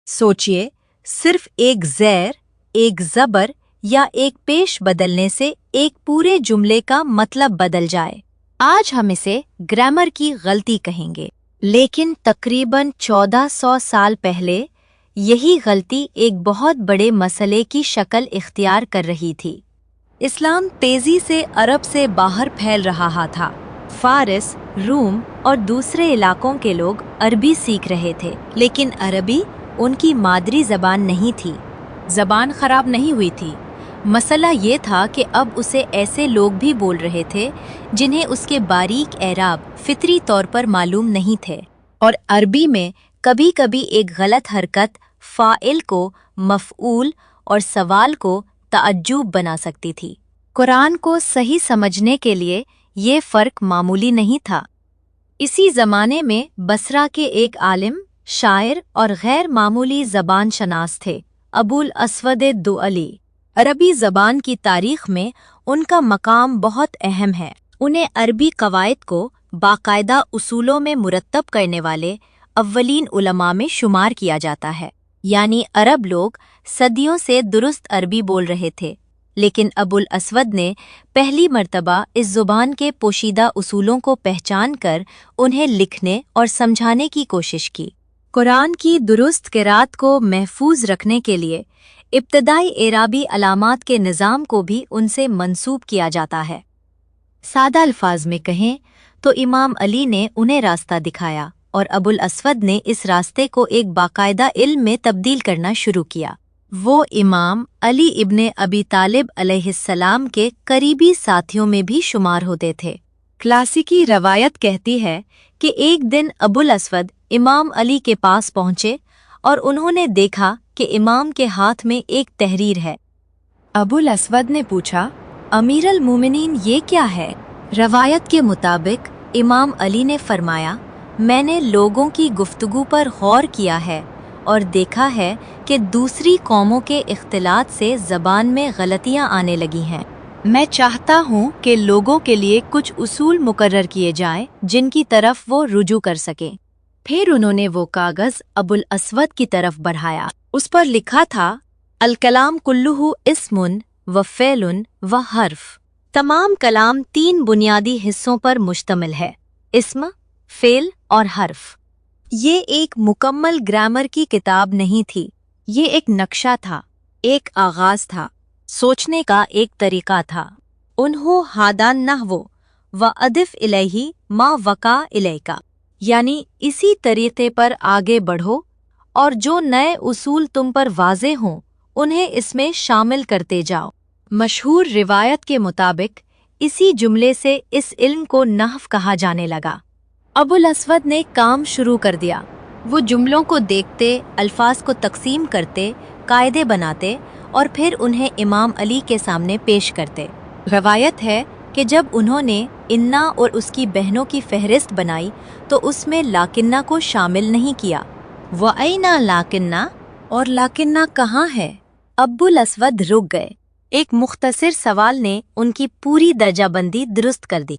सोचिए, सिर्फ एक ज़ेर, एक ज़बर या एक पेश बदलने से एक पूरे जुमले का मतलब बदल जाए। आज हम इसे ग्रामर की गलती कहेंगे, लेकिन तकरीबन 1400 साल पहले यही गलती एक बहुत बड़े मसले की शक्ल इख्तियार कर रही थी। इस्लाम तेजी से अरब से बाहर फैल रहा था। फारिस, रूम और दूसरे इलाकों के लोग अरबी सीख रहे थे, लेकिन अरबी उनकी मादरी ज़बान नहीं थी। ज़बान खराब नहीं हुई थी, मसला ये था कि अब उसे ऐसे लोग भी बोल रहे थे जिन्हें उसके बारीक एराब फितरी तौर पर मालूम नहीं थे, और अरबी में कभी कभी एक गलत हरकत फ़ाइल को मफ़ऊल और सवाल को तअज्जुब बना सकती थी। कुरान को सही समझने के लिए ये फ़र्क मामूली नहीं था। इसी ज़माने में बसरा के एक आलिम, शायर और गैर मामूली ज़बान शनास थे, अबुल अस्वद दुअली। अरबी ज़बान की तारीख़ में उनका मकाम बहुत अहम है। उन्हें अरबी कवायद को बाकायदा उसूलों में मुरत्तब करने वाले अव्वलीन उलमा में शुमार किया जाता है। यानी अरब लोग सदियों से दुरुस्त अरबी बोल रहे थे, लेकिन अबुल अस्वद ने पहली मर्तबा इस ज़ुबान के पोशीदा उसूलों को पहचान कर उन्हें लिखने और समझाने की कोशिश की। कुरान की दुरुस्त क़िरात को महफूज रखने के लिए इब्तदाई एराबी अलामात के निज़ाम को भी उनसे मंसूब किया जाता है। सादा अल्फाज में कहें तो इमाम अली ने उन्हें रास्ता दिखाया और अबुल अस्वद ने इस रास्ते को एक बाकायदा इल्म में तब्दील करना शुरू किया। वो इमाम अली इब्ने अबी तालिब अलैहिस्सलाम के करीबी साथियों में भी शुमार होते थे। क्लासिकी रवायत कहती है कि एक दिन अबुल अस्वद इमाम अली के पास पहुंचे और उन्होंने देखा कि इमाम के हाथ में एक तहरीर है। अबुल अस्वद ने पूछा, अमीरुल मोमिनीन, ये क्या है? रवायत के मुताबिक इमाम अली ने फरमाया, मैंने लोगों की गुफ्तगू पर गौर किया है और देखा है कि दूसरी कौमों के इख्तिलात से ज़बान में गलतियां आने लगी हैं। मैं चाहता हूँ कि लोगों के लिए कुछ उसूल मुकर्रर किए जाएं जिनकी तरफ वो रुजू कर सकें। फिर उन्होंने वो कागज़ अबुल अस्वद की तरफ बढ़ाया। उस पर लिखा था, अल कलाम कुल्लुहु इस्मुन व फ़ेलुन व हर्फ। तमाम कलाम 3 बुनियादी हिस्सों पर मुश्तमिल है, इस्म, फ़ेल और हर्फ। ये एक मुकम्मल ग्रामर की किताब नहीं थी, ये एक नक्शा था, एक आगाज़ था, सोचने का एक तरीका था। उन्हो हादान नहवो व अदिफ इलैही मा वका इलैका, यानी इसी तरीक़े पर आगे बढ़ो और जो नए उसूल तुम पर वाज़े हों उन्हें इसमें शामिल करते जाओ। मशहूर रिवायत के मुताबिक इसी जुमले से इस इल्म को नहव कहा जाने लगा। अबुल अस्वद ने काम शुरू कर दिया। वो जुमलों को देखते, अल्फाज को तकसीम करते, कायदे बनाते और फिर उन्हें इमाम अली के सामने पेश करते। रवायत है कि जब उन्होंने इन्ना और उसकी बहनों की फहरिस्त बनाई तो उसमें लाकिन्ना को शामिल नहीं किया। वअैना लाकिन्ना, और लाकिन्ना कहाँ है? अबुल अस्वद रुक गए। एक मुख्तसर सवाल ने उनकी पूरी दर्जाबंदी दुरुस्त कर दी।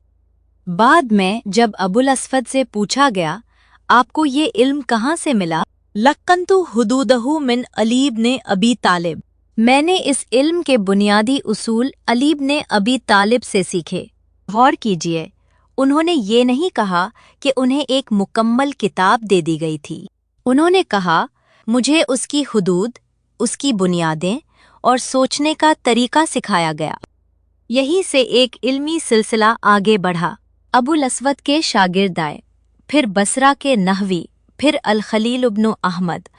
बाद में जब अबुल अस्वद से पूछा गया, आपको ये इल्म कहाँ से मिला? लक्कन्तु हुदूदहु मिन अली इब्ने अबी तालिब, मैंने इस इल्म के बुनियादी उसूल अली इब्ने अबी तालिब से सीखे। गौर कीजिए, उन्होंने ये नहीं कहा कि उन्हें एक मुकम्मल किताब दे दी गई थी। उन्होंने कहा, मुझे उसकी हुदूद, उसकी बुनियादें और सोचने का तरीका सिखाया गया। यहीं से एक इल्मी सिलसिला आगे बढ़ा। अबुल अस्वद के शागिर्द आए, फिर बसरा के नहवी, फिर अल खलील इब्न अहमद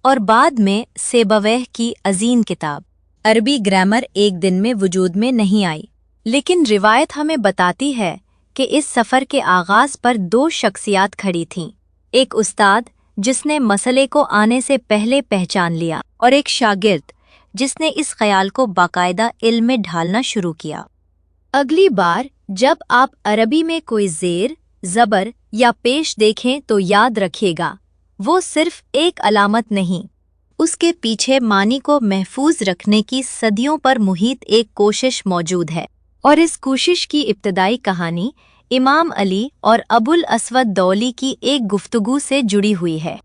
और बाद में सेबवैह की अजीम किताब। अरबी ग्रामर एक दिन में वजूद में नहीं आई, लेकिन रिवायत हमें बताती है कि इस सफ़र के आगाज़ पर 2 शख्सियात खड़ी थीं। एक उस्ताद जिसने मसले को आने से पहले पहचान लिया और एक शागिर्द जिसने इस ख्याल को बाकायदा इल्म में ढालना शुरू किया। अगली बार जब आप अरबी में कोई ज़ेर, ज़बर या पेश देखें तो याद रखिएगा, वो सिर्फ एक अलामत नहीं, उसके पीछे मानी को महफूज रखने की सदियों पर मुहित एक कोशिश मौजूद है। और इस कोशिश की इब्तदाई कहानी इमाम अली और अबुल अस्वद दौली की एक गुफ्तगू से जुड़ी हुई है।